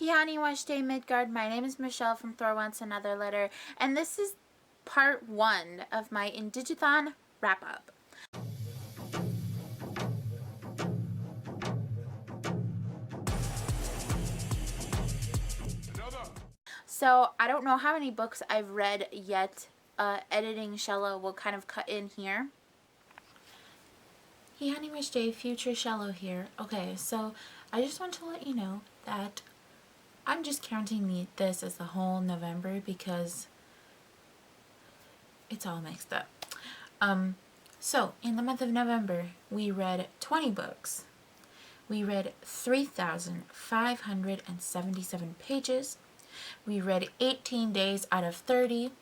Hiani Washday Midgard. My name is Michelle from Thor Wants Another Letter, and this is part 1 of my Indigathon wrap-up. So, I don't know how many books I've read yet. Editing Shello will kind of cut in here. Hiani Washday, future Shello here. Okay, so I just want to let you know that I'm just counting this as the whole November because it's all mixed up. So in the month of November, we read 20 books. We read 3,577 pages. We read 18 days out of 30.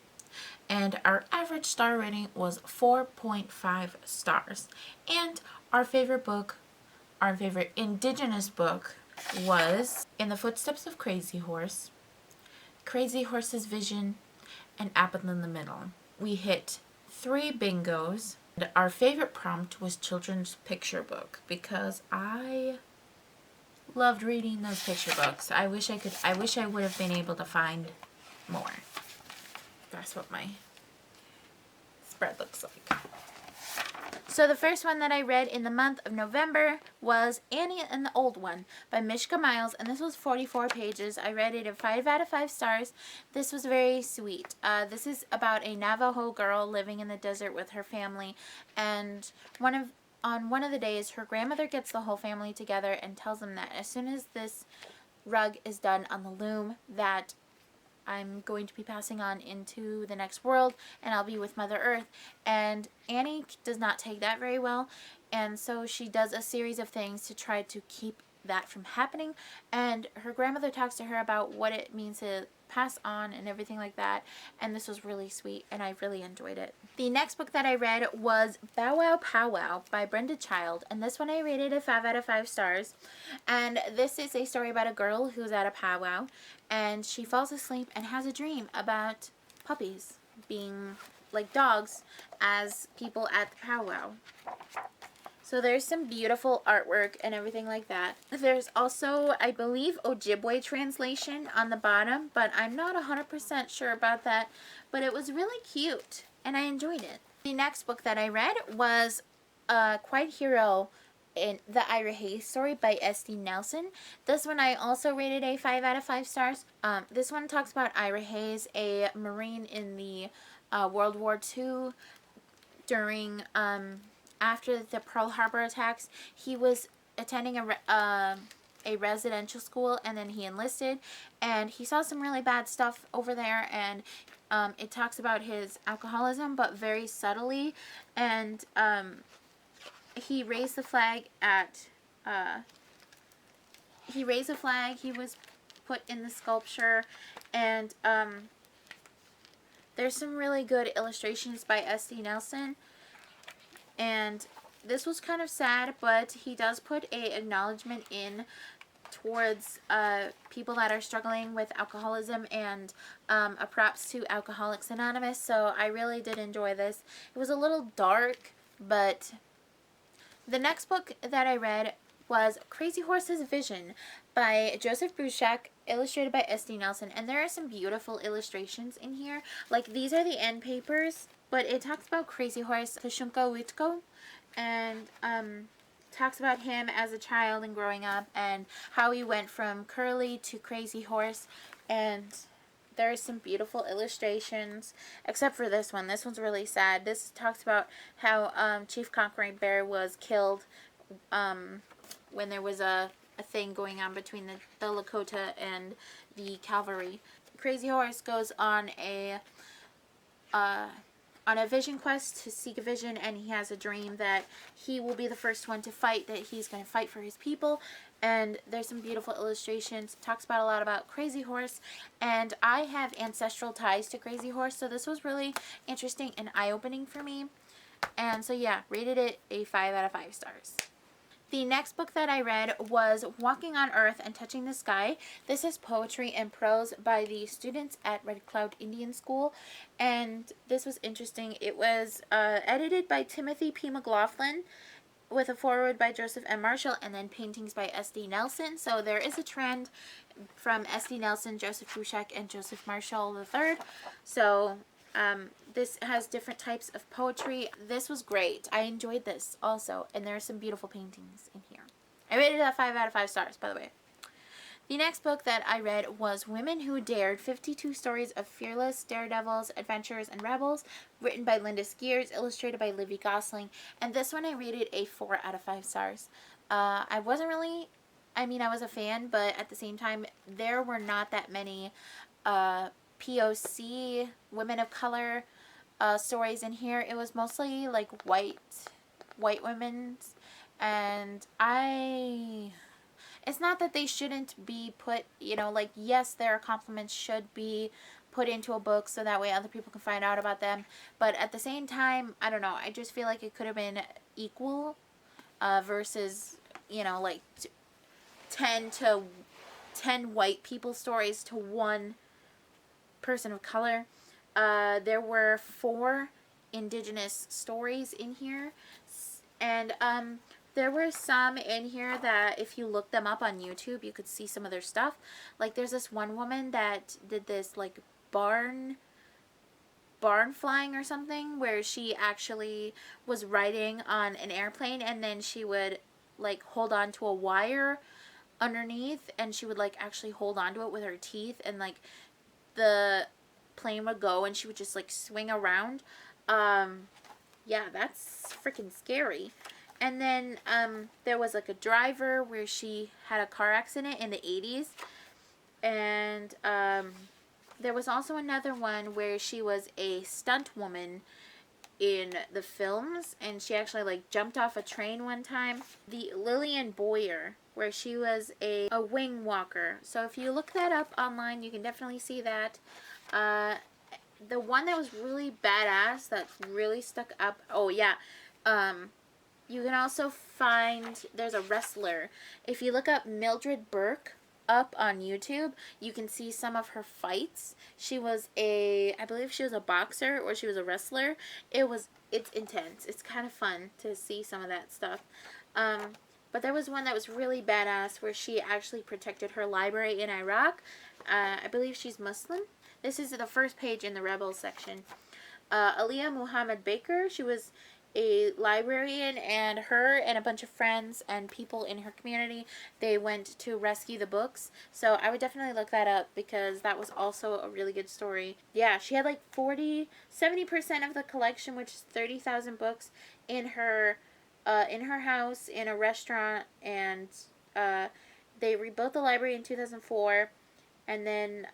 And our average star rating was 4.5 stars. And our favorite book, our favorite indigenous book, was In the Footsteps of Crazy Horse, Crazy Horse's Vision, and Apple in the Middle. We hit 3 bingos. And our favorite prompt was children's picture book because I loved reading those picture books. I wish I would have been able to find more. That's what my spread looks like. So the first one that I read in the month of November was Annie and the Old One by Mishka Miles, and this was 44 pages. I rated it a 5 out of 5 stars. This was very sweet. This is about a Navajo girl living in the desert with her family, and on one of the days, her grandmother gets the whole family together and tells them that as soon as this rug is done on the loom, that I'm going to be passing on into the next world and I'll be with Mother Earth. And Annie does not take that very well, and so she does a series of things to try to keep that from happening, and her grandmother talks to her about what it means to pass on and everything like that, and this was really sweet and I really enjoyed it. The next book that I read was Bow Wow Powwow by Brenda Child, and this one I rated a 5 out of 5 stars. And this is a story about a girl who's at a powwow and she falls asleep and has a dream about puppies being like dogs as people at the powwow. So there's some beautiful artwork and everything like that. There's also, I believe, Ojibwe translation on the bottom, but I'm not 100% sure about that. But it was really cute, and I enjoyed it. The next book that I read was Quiet Hero in the Ira Hayes story by S.D. Nelson. This one I also rated a 5 out of 5 stars. This one talks about Ira Hayes, a Marine in the World War II during after the Pearl Harbor attacks. He was attending a residential school, and then he enlisted, and he saw some really bad stuff over there, and it talks about his alcoholism, but very subtly, and he raised the flag at he was put in the sculpture, and there's some really good illustrations by S.D. Nelson. And this was kind of sad, but he does put a acknowledgement in towards people that are struggling with alcoholism, and a props to Alcoholics Anonymous. So I really did enjoy this. It was a little dark, but the next book that I read was Crazy Horse's Vision by Joseph Bruchac, illustrated by S.D. Nelson. And there are some beautiful illustrations in here. Like, these are the end papers, but it talks about Crazy Horse Kashunka Witko, and talks about him as a child and growing up, and how he went from Curly to Crazy Horse. And there are some beautiful illustrations, except for this one. This one's really sad. This talks about how Chief Conquering Bear was killed when there was a thing going on between the Lakota and the cavalry. Crazy Horse goes on a vision quest to seek a vision, and he has a dream that he will be the first one to fight, that he's going to fight for his people. And there's some beautiful illustrations. It talks about a lot about Crazy Horse, and I have ancestral ties to Crazy Horse, so this was really interesting and eye-opening for me. And so yeah, rated it a 5 out of 5 stars. The next book that I read was Walking on Earth and Touching the Sky. This is poetry and prose by the students at Red Cloud Indian School, and this was interesting. It was edited by Timothy P. McLaughlin, with a foreword by Joseph M. Marshall and then paintings by S.D. Nelson. So there is a trend from S.D. Nelson, Joseph Bouchak, and Joseph Marshall III. So this has different types of poetry. This was great. I enjoyed this also, and there are some beautiful paintings in here. I rated it a 5 out of 5 stars, by the way. The next book that I read was Women Who Dared, 52 Stories of Fearless Daredevils, Adventurers, and Rebels, written by Linda Skeers, illustrated by Livy Gosling. And this one I rated a 4 out of 5 stars. I wasn't really, I was a fan, but at the same time, there were not that many POC, women of color stories in here. It was mostly like white women's, and it's not that they shouldn't be put, like, yes, their accomplishments should be put into a book so that way other people can find out about them. But at the same time, I don't know, I just feel like it could have been equal versus, like 10 white people stories to one person of color. There were 4 indigenous stories in here. And there were some in here that if you look them up on YouTube, you could see some of their stuff. Like there's this one woman that did this like barn flying or something, where she actually was riding on an airplane and then she would like hold on to a wire underneath, and she would like actually hold on to it with her teeth, and like the plane would go and she would just like swing around. Yeah, that's freaking scary. And then there was like a driver where she had a car accident in the 80s. And there was also another one where she was a stunt woman in the films, and she actually like jumped off a train one time. The Lillian Boyer, where she was a wing walker. So if you look that up online, you can definitely see that. The one that was really badass, that really stuck up, oh yeah, you can also find, there's a wrestler. If you look up Mildred Burke up on YouTube, you can see some of her fights. She was I believe she was a boxer or she was a wrestler. It's intense. It's kind of fun to see some of that stuff. But there was one that was really badass where she actually protected her library in Iraq. I believe she's Muslim. This is the first page in the Rebels section. Aliyah Muhammad Baker, she was a librarian, and her and a bunch of friends and people in her community, they went to rescue the books. So I would definitely look that up because that was also a really good story. Yeah, she had like 70% of the collection, which is 30,000 books, in her house, in a restaurant, and they rebuilt the library in 2004. And then,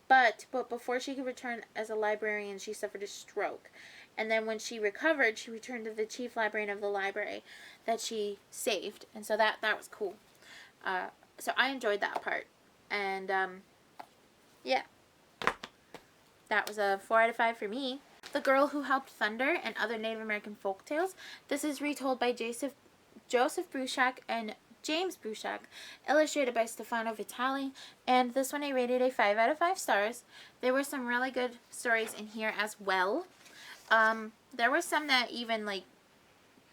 but before she could return as a librarian, she suffered a stroke. And then when she recovered, she returned to the chief librarian of the library that she saved. And so that was cool. So I enjoyed that part. And, yeah. That was a 4 out of 5 for me. The Girl Who Helped Thunder and Other Native American Folktales. This is retold by Joseph Bouchak and James Bouchak, illustrated by Stefano Vitali, and this one I rated a 5 out of 5 stars. There were some really good stories in here as well. There were some that even like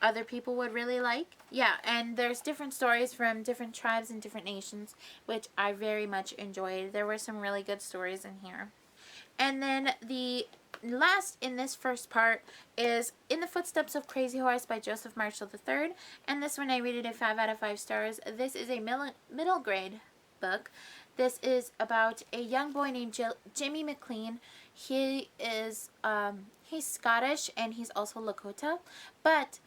other people would really like. Yeah, and there's different stories from different tribes and different nations, which I very much enjoyed. There were some really good stories in here. And then the last in this first part is In the Footsteps of Crazy Horse by Joseph Marshall III. And this one I rated a 5 out of 5 stars. This is a middle grade book. This is about a young boy named Jimmy McLean. He is, he's Scottish and he's also Lakota. But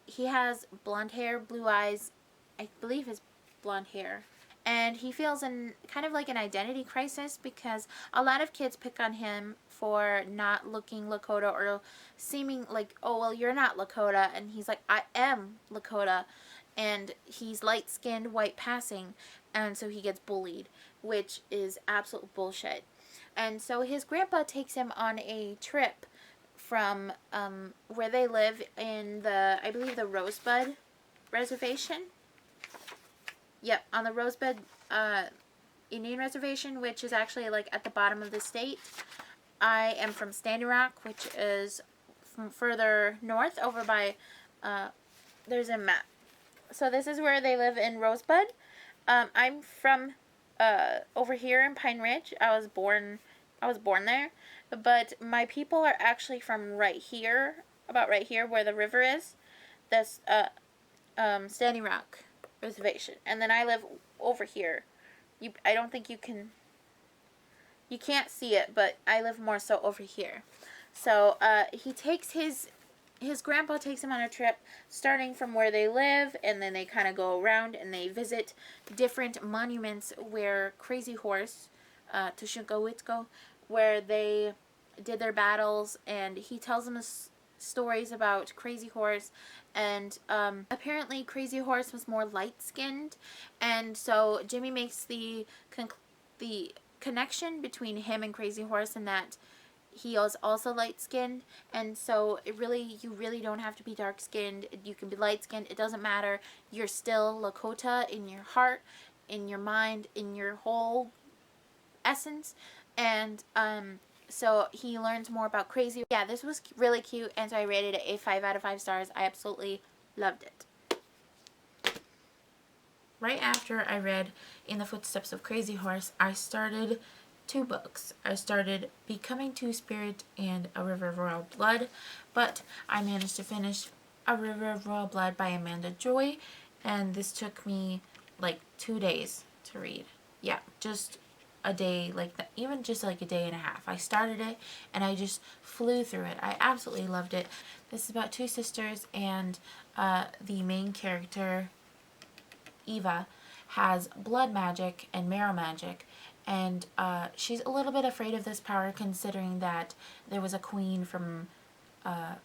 he has blonde hair, blue eyes. I believe his blonde hair. And he feels kind of like an identity crisis because a lot of kids pick on him for not looking Lakota or seeming like, oh, well, you're not Lakota. And he's like, I am Lakota. And he's light-skinned, white passing. And so he gets bullied, which is absolute bullshit. And so his grandpa takes him on a trip from where they live in I believe the Rosebud Reservation. Yep, on the Rosebud Indian Reservation, which is actually like at the bottom of the state. I am from Standing Rock, which is from further north over by there's a map. So this is where they live in Rosebud. I'm from over here in Pine Ridge. I was born there, but my people are actually from right here, about right here where the river is. That's Standing Rock Reservation, and then I live over here. I don't think you can't see it, but I live more so over here. So he takes his grandpa takes him on a trip starting from where they live, and then they kind of go around and they visit different monuments where Crazy Horse, Tushunka, where they did their battles, and he tells them stories about Crazy Horse, and apparently Crazy Horse was more light-skinned, and so Jimmy makes the connection between him and Crazy Horse, and that he is also light-skinned, and so you really don't have to be dark-skinned. You can be light-skinned. It doesn't matter. You're still Lakota in your heart, in your mind, in your whole essence, and so he learns more about Crazy. Yeah, this was really cute, and so I rated it a 5 out of 5 stars. I absolutely loved it. Right after I read In the Footsteps of Crazy Horse, I started 2 books. I started Becoming Two-Spirit and A River of Royal Blood, but I managed to finish A River of Royal Blood by Amanda Joy, and this took me like 2 days to read. Yeah, just a day, like even just like a day and a half. I started it and I just flew through it. I absolutely loved it. This is about 2 sisters, and the main character, Eva, has blood magic and marrow magic, and she's a little bit afraid of this power, considering that there was a queen from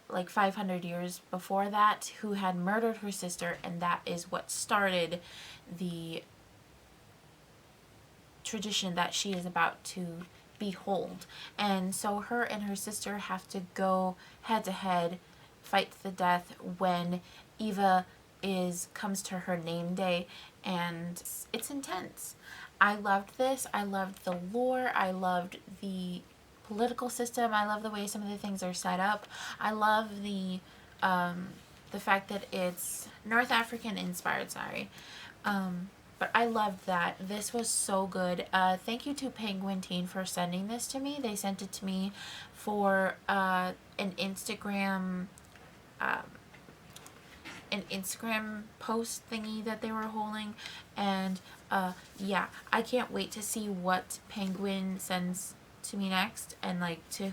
like 500 years before that who had murdered her sister, and that is what started the tradition that she is about to behold. And so her and her sister have to go head to head, fight to the death when Eva comes to her name day, and it's intense. I loved this. I loved the lore. I loved the political system. I love the way some of the things are set up. I love the fact that it's North African inspired. But I loved that. This was so good. Thank you to Penguin Teen for sending this to me. They sent it to me for an Instagram post thingy that they were holding, and yeah, I can't wait to see what Penguin sends to me next, and like to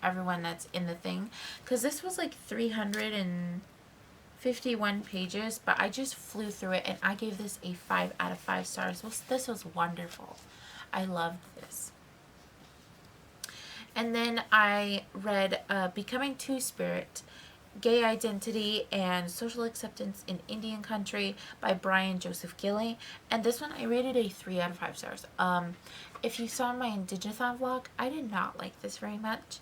everyone that's in the thing, because this was like 351 pages, but I just flew through it, and I gave this a 5 out of 5 stars. This was wonderful. I loved this. And then I read Becoming Two-Spirit, Gay Identity and Social Acceptance in Indian Country by Brian Joseph Gilley. And this one I rated a 3 out of 5 stars. If you saw my Indigathon vlog, I did not like this very much.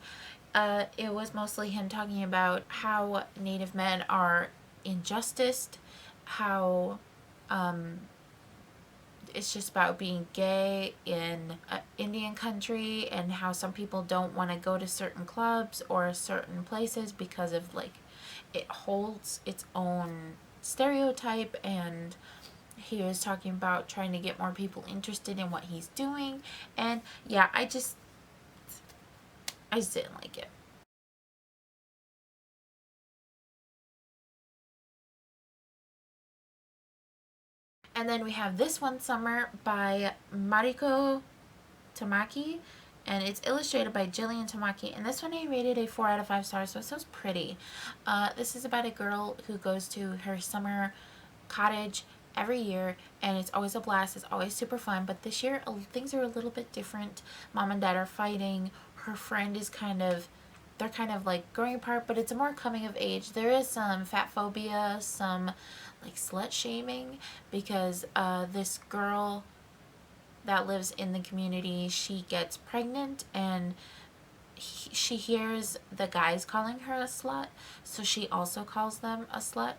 It was mostly him talking about how Native men are injusticed, how it's just about being gay in Indian country, and how some people don't want to go to certain clubs or certain places because of like it holds its own stereotype. And he was talking about trying to get more people interested in what he's doing, and yeah, I just didn't like it. And then we have This One Summer by Mariko Tamaki, and it's illustrated by Jillian Tamaki, and this one I rated a 4 out of 5 stars, so it was pretty. This is about a girl who goes to her summer cottage every year, and it's always a blast. It's always super fun, but this year things are a little bit different. Mom and dad are fighting. Her friend is they're kind of like growing apart, but it's a more coming of age. There is some fat phobia, some like slut shaming, because this girl that lives in the community, she gets pregnant, and she hears the guys calling her a slut, so she also calls them a slut.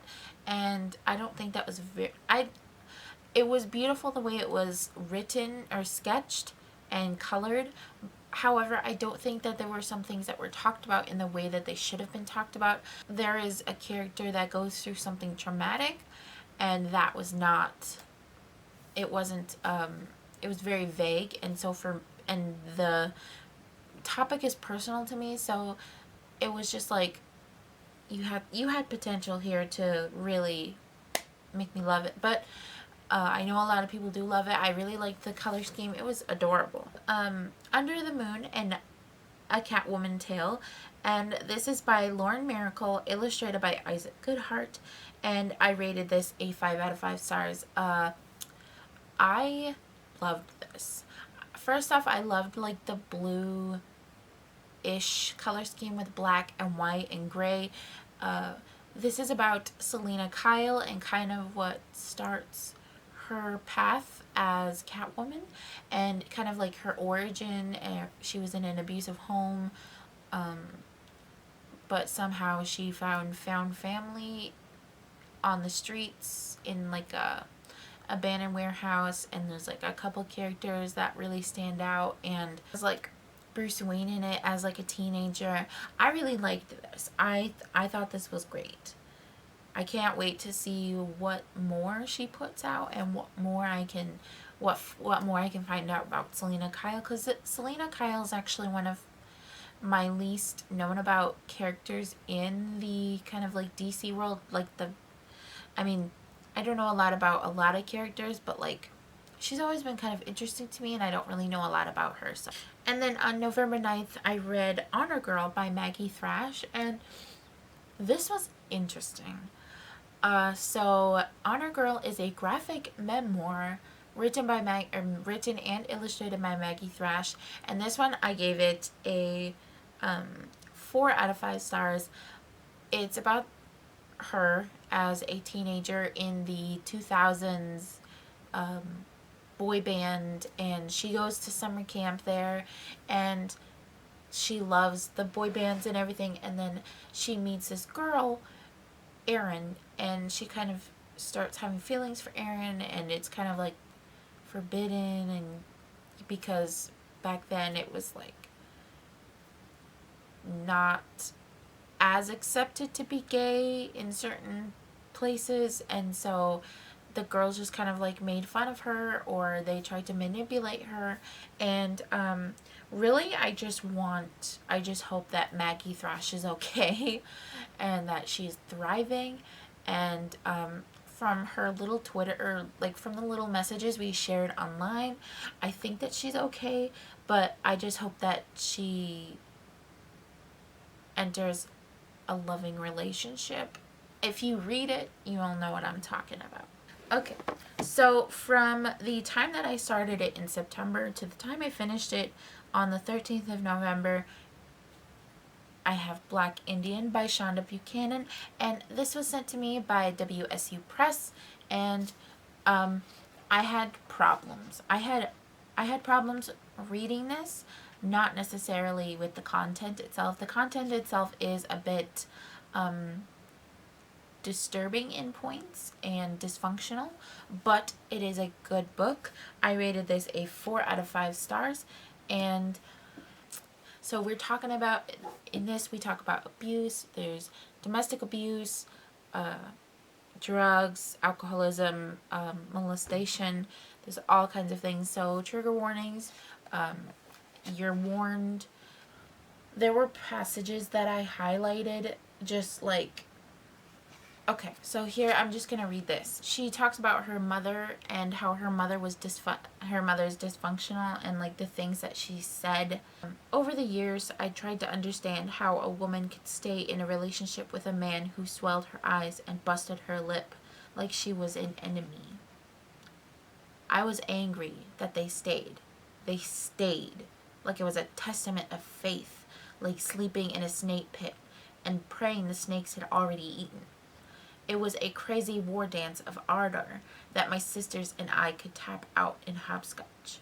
And I don't think that was it was beautiful the way it was written or sketched and colored. However, I don't think that there were some things that were talked about in the way that they should have been talked about. There is a character that goes through something traumatic, and that was not, it wasn't, it was very vague, and so and the topic is personal to me, so it was just like, you had potential here to really make me love it. But I know a lot of people do love it. I really liked the color scheme. It was adorable. Under the Moon and A Catwoman Tale, and this is by Lauren Miracle, illustrated by Isaac Goodhart, and I rated this a 5 out of 5 stars. I loved this. First off, I loved like the blue-ish color scheme with black and white and gray. This is about Selena Kyle and kind of what starts her path as Catwoman, and kind of like her origin. She was in an abusive home, but somehow she found family on the streets in like a abandoned warehouse, and there's like a couple characters that really stand out, and there's like Bruce Wayne in it as like a teenager. I really liked this. I thought this was great. I can't wait to see what more she puts out and what more I can find out about Selena Kyle, because Selena Kyle is actually one of my least known about characters in the kind of like DC world. Like I mean, I don't know a lot about a lot of characters, but like she's always been kind of interesting to me, and I don't really know a lot about her. So, and then on November 9th, I read Honor Girl by Maggie Thrash, and this was interesting. So Honor Girl is a graphic memoir written and illustrated by Maggie Thrash, and this one I gave it a 4 out of 5 stars. It's about her as a teenager in the 2000s boy band, and she goes to summer camp there, and she loves the boy bands and everything, and then she meets this girl, Erin, and she kind of starts having feelings for Erin, and it's kind of like forbidden, and because back then it was like not as accepted to be gay in certain places, and so the girls just kind of like made fun of her, or they tried to manipulate her, and really I just hope that Maggie Thrash is okay and that she's thriving, and from her little Twitter, or like from the little messages we shared online, I think that she's okay, but I just hope that she enters a loving relationship. If you read it, you'll know what I'm talking about. Okay, so from the time that I started it in September to the time I finished it on the 13th of November, I have Black Indian by Shonda Buchanan, and this was sent to me by WSU Press, and I had problems. I had problems reading this, not necessarily with the content itself. The content itself is a bit disturbing in points and dysfunctional, but it is a good book. I rated this a 4 out of 5 stars, and so we're talking about, in this we talk about abuse. There's domestic abuse, drugs, alcoholism, molestation. There's all kinds of things. So trigger warnings, you're warned. There were passages that I highlighted, just like, okay, so here I'm just gonna read this. She talks about her mother and how her mother was mother's dysfunctional, and like the things that she said. Over the years, I tried to understand how a woman could stay in a relationship with a man who swelled her eyes and busted her lip like she was an enemy. I was angry that they stayed. They stayed like it was a testament of faith, like sleeping in a snake pit and praying the snakes had already eaten. It was a crazy war dance of ardor that my sisters and I could tap out in hopscotch.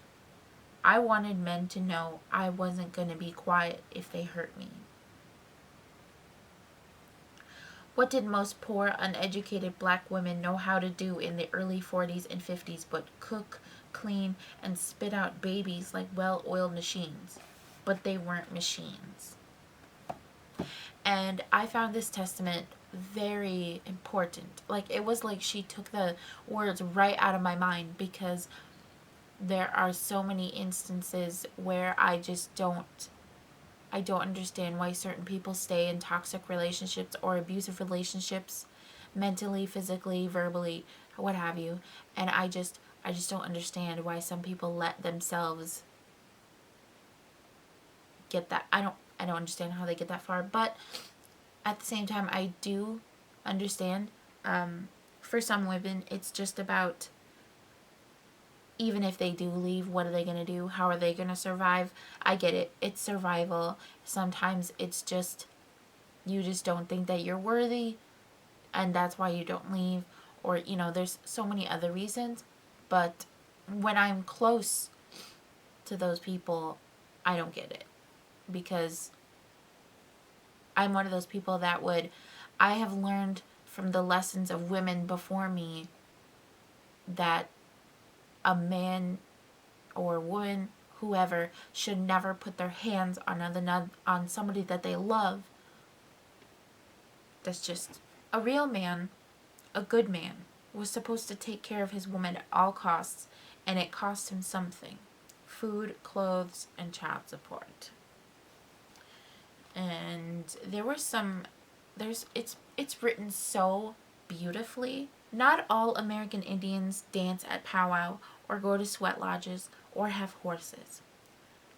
I wanted men to know I wasn't going to be quiet if they hurt me. What did most poor, uneducated black women know how to do in the early 40s and 50s but cook, clean, and spit out babies like well-oiled machines? but they weren't machines. And I found this testament very important. Like, it was like she took the words right out of my mind, because there are so many instances where I don't understand why certain people stay in toxic relationships or abusive relationships, mentally, physically, verbally, what have you. And I just don't understand why some people let themselves get that. I don't understand how they get that far, but at the same time I do understand. For some women, it's just about, even if they do leave, what are they going to do? How are they going to survive? I get it. It's survival. Sometimes it's just, you just don't think that you're worthy, and that's why you don't leave. Or, there's so many other reasons. But when I'm close to those people, I don't get it. Because I'm one of those people that I have learned from the lessons of women before me that a man or woman, whoever, should never put their hands on somebody that they love. That's just, a real man, a good man, was supposed to take care of his woman at all costs, and it cost him something: food, clothes, and child support. And it's written so beautifully. Not all American Indians dance at powwow or go to sweat lodges or have horses.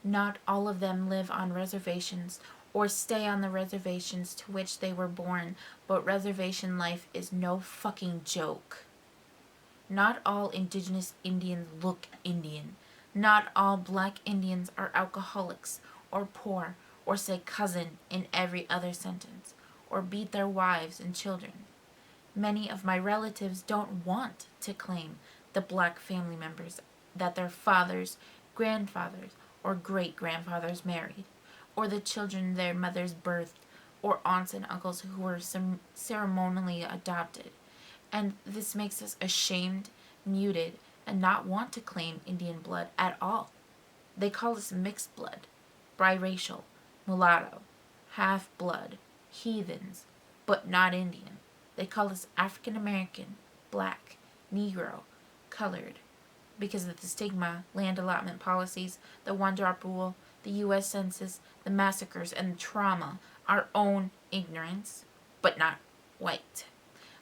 Not all of them live on reservations or stay on the reservations to which they were born, but reservation life is no fucking joke. Not all indigenous Indians look Indian. Not all black Indians are alcoholics or poor or say cousin in every other sentence or beat their wives and children. Many of my relatives don't want to claim the black family members that their fathers, grandfathers, or great-grandfathers married, or the children their mothers birthed, or aunts and uncles who were ceremonially adopted. And this makes us ashamed, muted, and not want to claim Indian blood at all. They call us mixed blood, biracial, mulatto, half-blood, heathens, but not Indian. They call us African American, black, Negro, colored, because of the stigma, land allotment policies, the one-drop rule, the U.S. Census, the massacres, and the trauma, our own ignorance, but not white.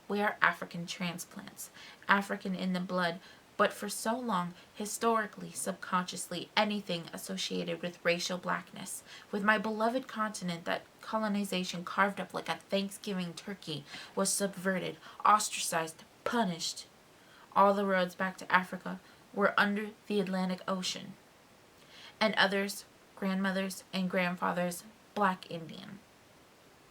We are African transplants, African in the blood, but for so long, historically, subconsciously, anything associated with racial blackness, with my beloved continent that colonization carved up like a Thanksgiving turkey, was subverted, ostracized, punished. All the roads back to Africa were under the Atlantic Ocean. And others, grandmothers and grandfathers, black Indian,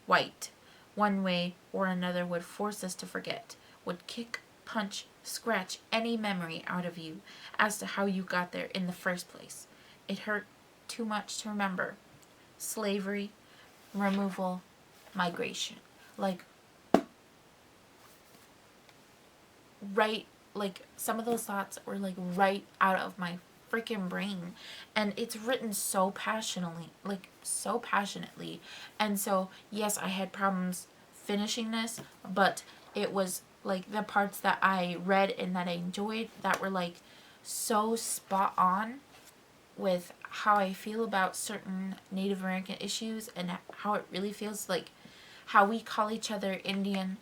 white, one way or another, would force us to forget, would kick, punch, scratch any memory out of you as to how you got there in the first place. It hurt too much to remember. Slavery, removal, migration. Some of those thoughts were right out of my freaking brain, and it's written so passionately. And so, yes, I had problems finishing this, but it was the parts that I read and that I enjoyed that were so spot on with how I feel about certain Native American issues, and how it really feels like how we call each other Indian,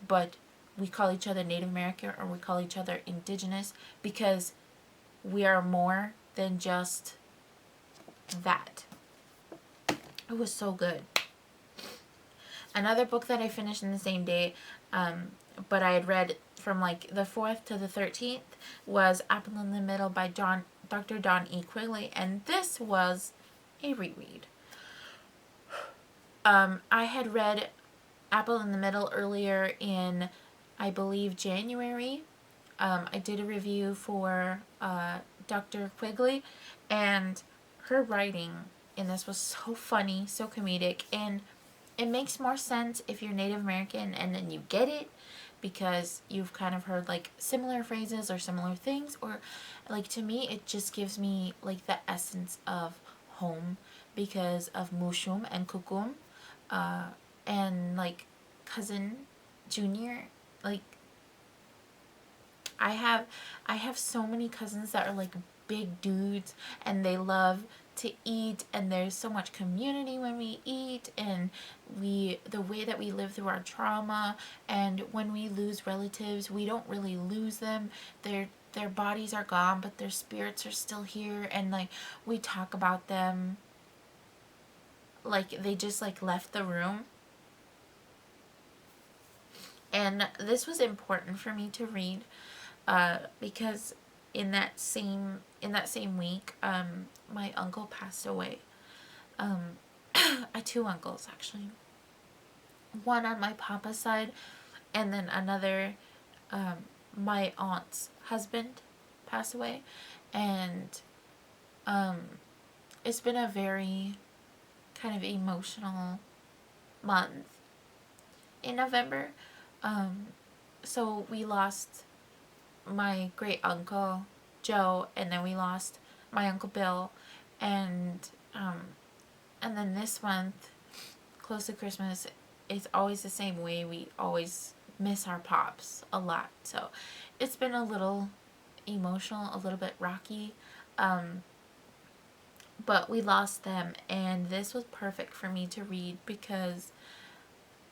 but we call each other Native American, or we call each other Indigenous, because we are more than just that. It was so good. Another book that I finished in the same day, but I had read from the 4th to the 13th, was Apple in the Middle by Dr. Don E. Quigley, and this was a reread. I had read Apple in the Middle earlier in, I believe, January. I did a review for Dr. Quigley, and her writing in this was so funny, so comedic, and it makes more sense if you're Native American and then you get it, because you've kind of heard similar phrases or similar things, or to me it just gives me the essence of home, because of Mushum and Kukum, and like cousin Junior. Like I have so many cousins that are like big dudes, and they love to eat, and there's so much community when we eat, and the way that we live through our trauma, and when we lose relatives, we don't really lose them. Their bodies are gone, but their spirits are still here, and like we talk about them like they just like left the room. And this was important for me to read, because in that same week, my uncle passed away. I had two uncles actually. One on my papa's side, and then another, my aunt's husband passed away, and it's been a very kind of emotional month in November. So we lost my great uncle Joe, and then we lost my uncle Bill, and then this month, close to Christmas, it's always the same way. We always miss our pops a lot, so it's been a little emotional, a little bit rocky, but we lost them, and this was perfect for me to read because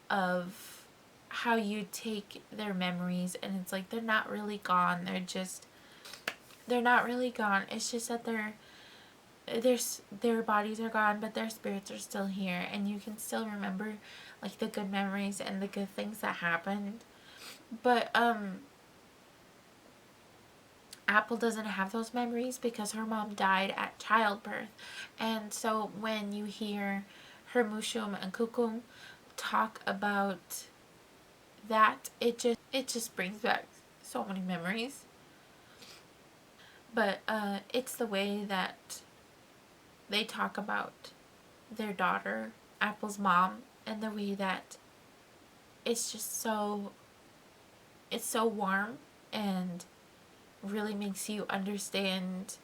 of how you take their memories, and it's like they're not really gone. They're not really gone. It's just that their bodies are gone, but their spirits are still here, and you can still remember like the good memories and the good things that happened. But Apple doesn't have those memories because her mom died at childbirth, and so when you hear her Mushum and Kukum talk about that, it just brings back so many memories. But it's the way that they talk about their daughter, Apple's mom, and the way that it's just it's so warm and really makes you understand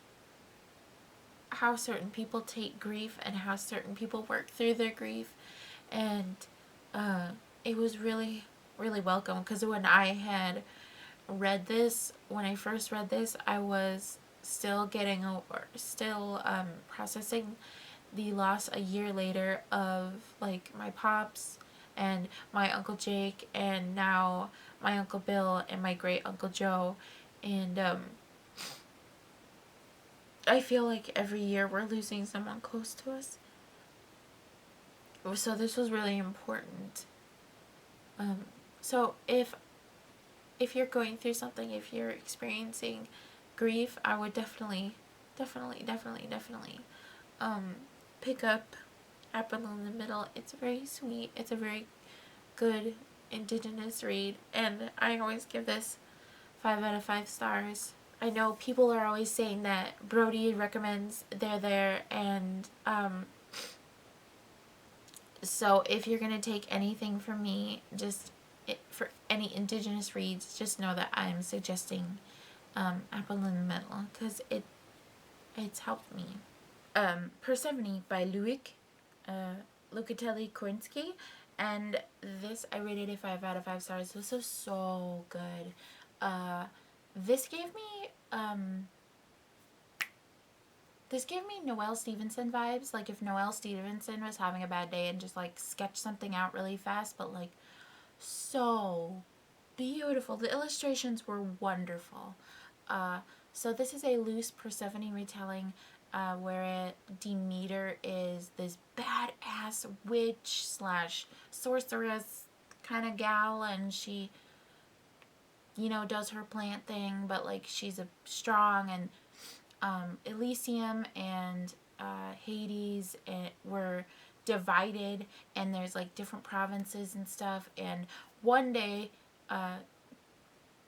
how certain people take grief and how certain people work through their grief. And it was really, really welcome, because when I first read this, I was still processing the loss a year later of like my pops and my Uncle Jake, and now my Uncle Bill and my great Uncle Joe. And I feel like every year we're losing someone close to us. So this was really important. So if you're going through something, if you're experiencing grief, I would definitely pick up Apple in the Middle. It's very sweet. It's a very good Indigenous read, and I always give this 5 out of 5 stars. I know people are always saying that Brody recommends They're There, and so if you're going to take anything from me, for any Indigenous reads, just know that I'm suggesting Apple in the Middle, because it's helped me. Persephone by Lucatelli Korinsky, and this I rated a 5 out of 5 stars. This was so good. This gave me Noelle Stevenson vibes, like if Noelle Stevenson was having a bad day and just like sketched something out really fast, but like so beautiful. The illustrations were wonderful. So this is a loose Persephone retelling, where Demeter is this badass witch slash sorceress kind of gal, and she, does her plant thing, but like she's strong, and Elysium and Hades were divided, and there's like different provinces and stuff, and one day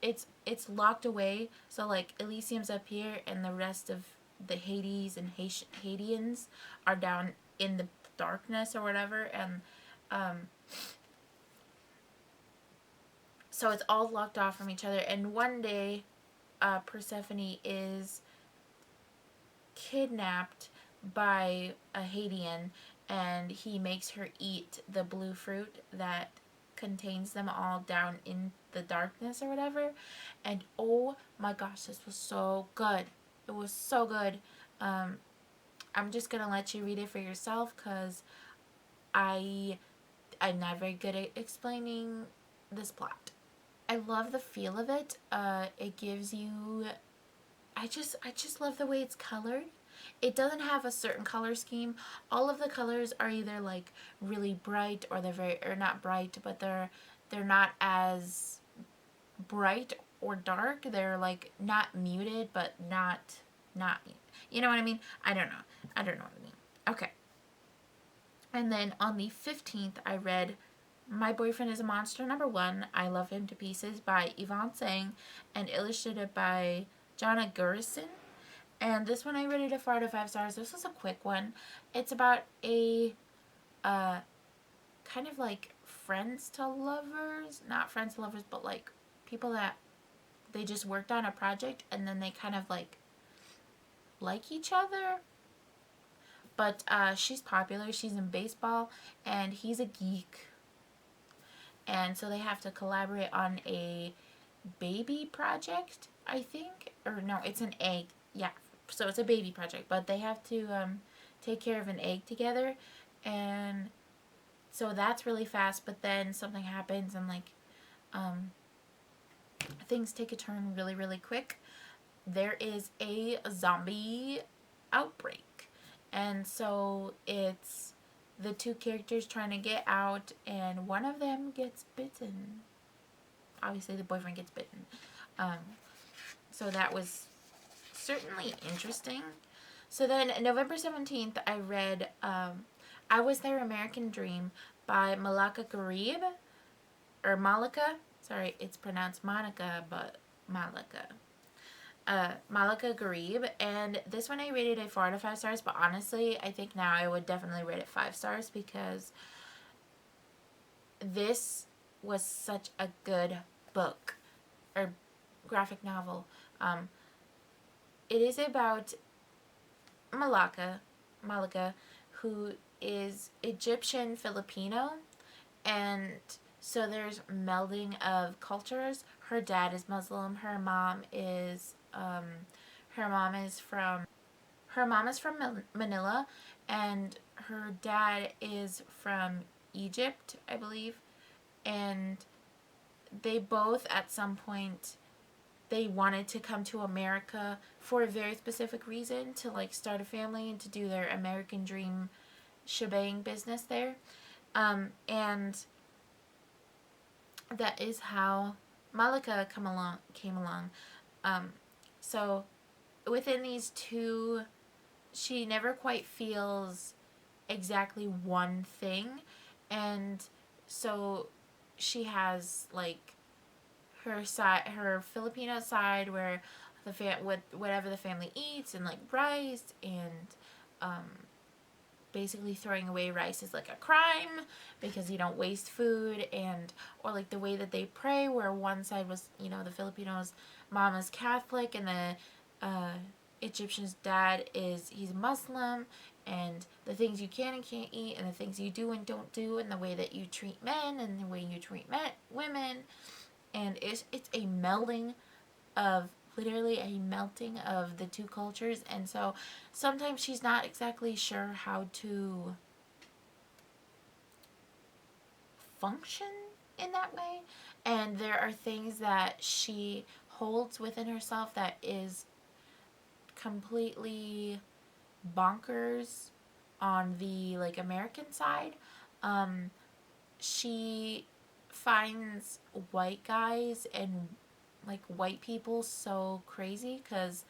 it's locked away, so like Elysium's up here and the rest of the Hades and Hadians are down in the darkness or whatever, and so it's all locked off from each other, and one day Persephone is kidnapped by a Haitian, and he makes her eat the blue fruit that contains them all down in the darkness or whatever. And oh my gosh, this was so good. It was so good. I'm just gonna let you read it for yourself because I'm not very good at explaining this plot. I love the feel of it. It gives you. I just love the way it's colored. It doesn't have a certain color scheme. All of the colors are either like really bright or they're very or not bright, but they're not as bright or dark. They're like not muted, but not you know what I mean? I don't know what I mean. Okay. And then on the 15th, I read My Boyfriend is a Monster #1. I Love Him to Pieces by Yvonne Sang and illustrated by Jonna Gurrison. And this one I rated a 4 out of 5 stars. This was a quick one. It's about a kind of like friends to lovers, not friends to lovers, but like people that they just worked on a project and then they kind of like each other. But she's popular. She's in baseball and he's a geek. And so they have to collaborate on a baby project, I think. Or no, it's an egg. Yeah, so it's a baby project. But they have to take care of an egg together. And so that's really fast. But then something happens and things take a turn really, really quick. There is a zombie outbreak. And so it's the two characters trying to get out, and one of them gets bitten. Obviously, the boyfriend gets bitten. So that was certainly interesting. So then, November 17th, I read I Was Their American Dream by Malaka Gharib. Or Malika. Sorry, it's pronounced Monica, but Malika. Malaka Gharib, and this one I rated a 4 out of 5 stars, but honestly, I think now I would definitely rate it 5 stars because this was such a good book or graphic novel. It is about Malika, who is Egyptian Filipino, and so there's melding of cultures. Her dad is Muslim. Her mom is from Manila, and her dad is from Egypt, I believe. And they both at some point they wanted to come to America for a very specific reason, to start a family and to do their American dream shebang business there. And that is how Malika came along. So within these two, she never quite feels exactly one thing, and so she has her side, her Filipino side, where whatever the family eats, and rice, and basically throwing away rice is a crime because you don't waste food, and or the way that they pray, where one side was the Filipinos' mom is Catholic and the Egyptian's dad he's Muslim, and the things you can and can't eat, and the things you do and don't do, and the way that you treat men and the way you treat women, and it's a melding of literally a melting of the two cultures. And so sometimes she's not exactly sure how to function in that way, and there are things that she holds within herself that is completely bonkers on the American side. She finds white guys and white people so crazy because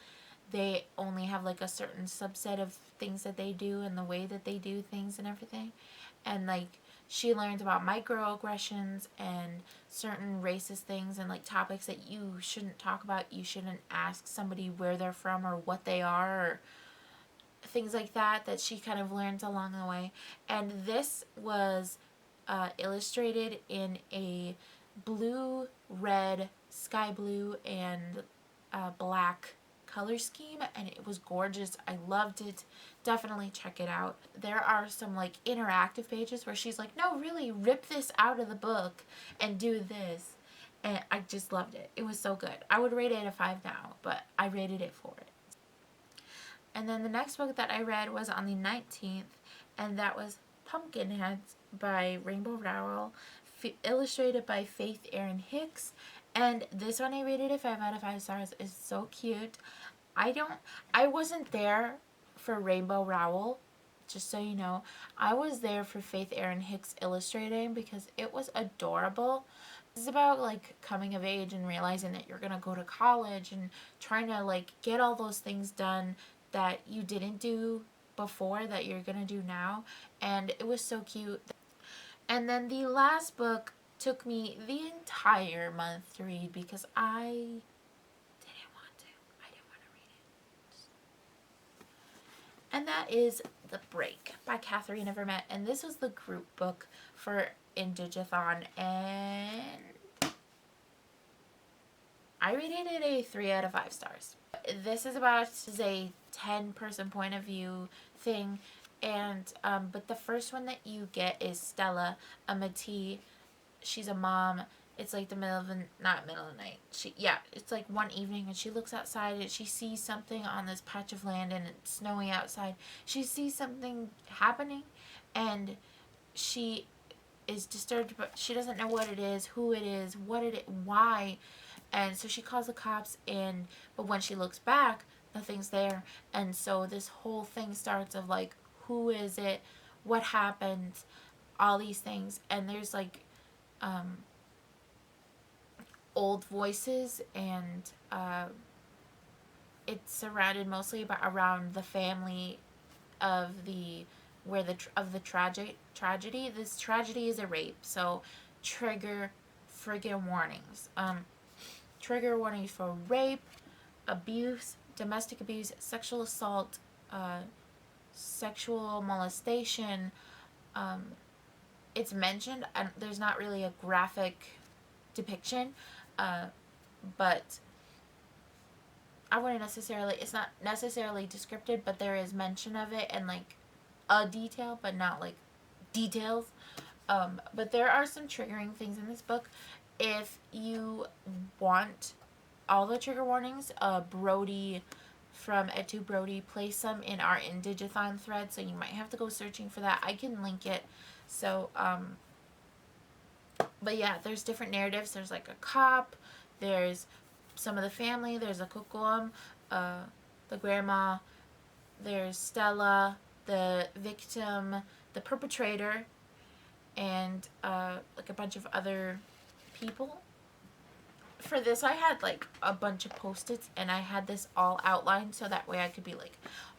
they only have a certain subset of things that they do and the way that they do things and everything. And she learns about microaggressions and certain racist things and topics that you shouldn't talk about. You shouldn't ask somebody where they're from or what they are, or things like that she kind of learns along the way. And this was illustrated in a blue, red, sky blue, and black color scheme, and it was gorgeous. I loved it. Definitely check it out. There are some like interactive pages where she's like, no, really, rip this out of the book and do this. And I just loved it. It was so good. I would rate it a 5 now, but I rated it for it. And then the next book that I read was on the 19th, and that was Pumpkinheads by Rainbow Rowell, illustrated by Faith Erin Hicks. And this one I rated a 5 out of 5 stars. It's so cute. I wasn't there for Rainbow Rowell, just so you know. I was there for Faith Erin Hicks illustrating because it was adorable. It's about like coming of age and realizing that you're gonna go to college and trying to like get all those things done that you didn't do before that you're gonna do now. And it was so cute. And then the last book took me the entire month to read because I didn't want to. I didn't want to read it. And that is The Break by Catherine Evermet. And this was the group book for Indigathon. And I rated it a 3 out of 5 stars. This is about a 10-person point of view thing. And but the first one that you get is Stella, a Métis. She's a mom. It's like the not middle of the night. It's like one evening and she looks outside and she sees something on this patch of land and it's snowing outside. She sees something happening and she is disturbed, but she doesn't know what it is, who it is, why. And so she calls the cops, but when she looks back, nothing's there. And so this whole thing starts of like, who is it? What happened? All these things. And there's like old voices, and it's surrounded mostly around the family of the tragedy. This tragedy is a rape, so trigger friggin' warnings. Trigger warnings for rape, abuse, domestic abuse, sexual assault, sexual molestation. It's mentioned, and there's not really a graphic depiction, but it's not necessarily descriptive, but there is mention of it and like a detail, but not like details. But there are some triggering things in this book. If you want all the trigger warnings, Brody from Ed2 Brody placed some in our Indigathon thread, so you might have to go searching for that. I can link it. So, but yeah, there's different narratives. There's like a cop, there's some of the family, there's a kukum, the grandma, there's Stella, the victim, the perpetrator, and like a bunch of other people. For this, I had like a bunch of post-its, and I had this all outlined so that way I could be like,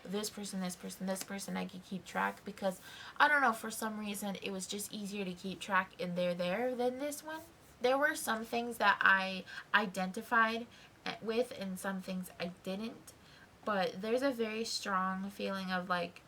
this person, this person, this person. I could keep track because I don't know, for some reason it was just easier to keep track in there than this one. There were some things that I identified with and some things I didn't, but there's a very strong feeling of like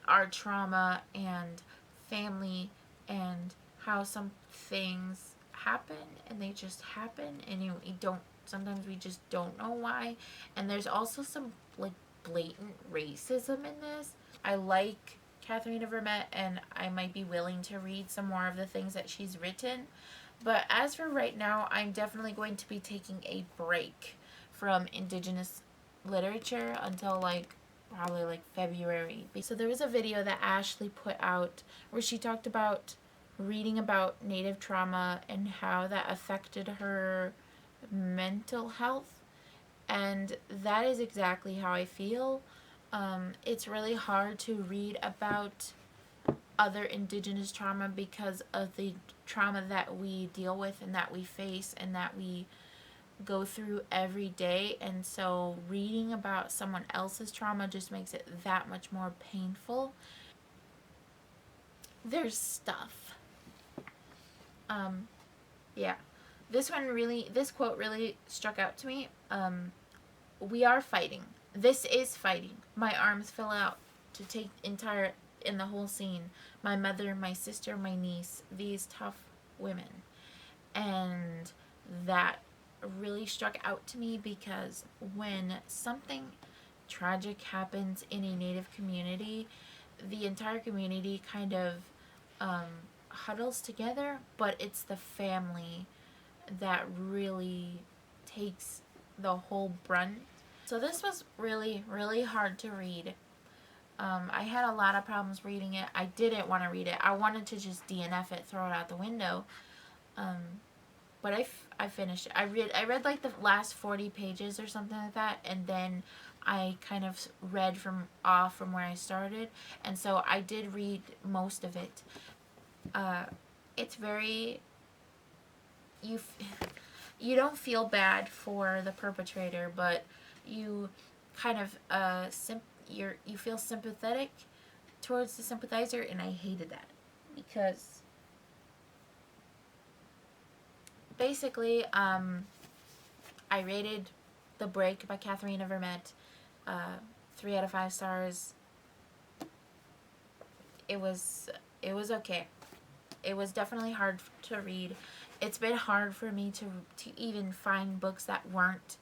our trauma and family and how some things happen and they just happen, and you don't, sometimes we just don't know why. And there's also some like blatant racism in this. I like Catherine Evermet, and I might be willing to read some more of the things that she's written, but as for right now, I'm definitely going to be taking a break from Indigenous literature until like probably like February. So there was a video that Ashley put out where she talked about reading about Native trauma and how that affected her mental health, and that is exactly how I feel. It's really hard to read about other Indigenous trauma because of the trauma that we deal with and that we face and that we go through every day, and so reading about someone else's trauma just makes it that much more painful. There's stuff. Yeah. This quote really struck out to me. We are fighting. This is fighting. My arms fell out to take in the whole scene. My mother, my sister, my niece, these tough women. And that really struck out to me because when something tragic happens in a Native community, the entire community kind of huddles together, but it's the family that really takes the whole brunt. So this was really, really hard to read. I had a lot of problems reading it. I didn't want to read it. I wanted to just DNF it, throw it out the window. But I finished it. I read like the last 40 pages or something like that, and then I kind of read from where I started, and so I did read most of it. It's very you don't feel bad for the perpetrator, but you kind of you feel sympathetic towards the sympathizer, and I hated that because basically I rated The Break by Catherine Evermet 3 out of 5 stars. It was okay. It was definitely hard to read. It's been hard for me to even find books that weren't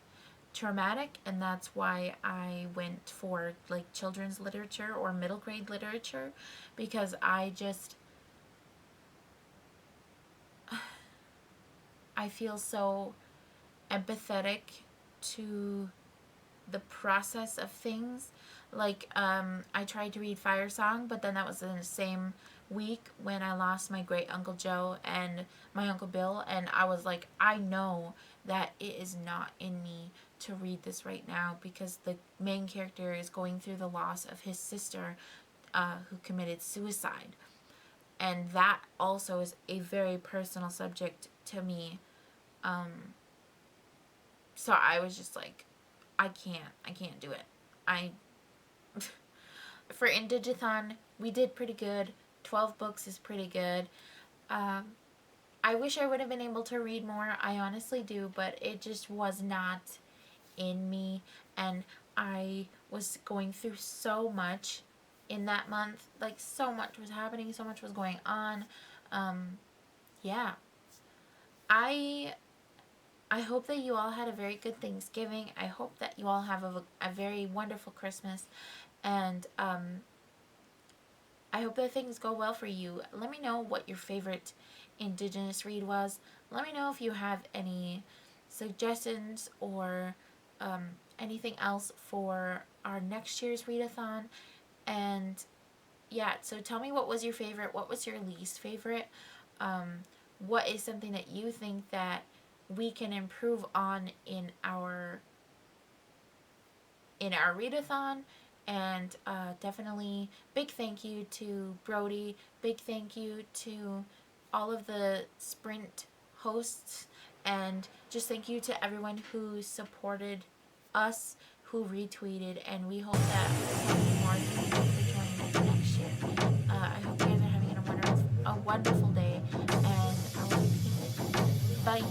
traumatic, and that's why I went for like children's literature or middle grade literature, because I feel so empathetic to the process of things. Like I tried to read Fire Song, but then that was in the same week when I lost my great uncle Joe and my uncle Bill, and I was like, I know that it is not in me to read this right now because the main character is going through the loss of his sister who committed suicide, and that also is a very personal subject to me. So I was just like, I can't do it. For Indigathon, we did pretty good. 12 books is pretty good. I wish I would have been able to read more. I honestly do, but it just was not in me. And I was going through so much in that month. Like, so much was happening. So much was going on. Yeah. I hope that you all had a very good Thanksgiving. I hope that you all have a very wonderful Christmas. And I hope that things go well for you. Let me know what your favorite Indigenous read was. Let me know if you have any suggestions or anything else for our next year's readathon. And yeah, so tell me, what was your favorite? What was your least favorite? What is something that you think that we can improve on in our readathon? And definitely big thank you to Brody. Big thank you to all of the Sprint hosts. And just thank you to everyone who supported us, who retweeted. And we hope that many more people will join us next year. I hope you guys are having a wonderful day. And I will see you. Bye.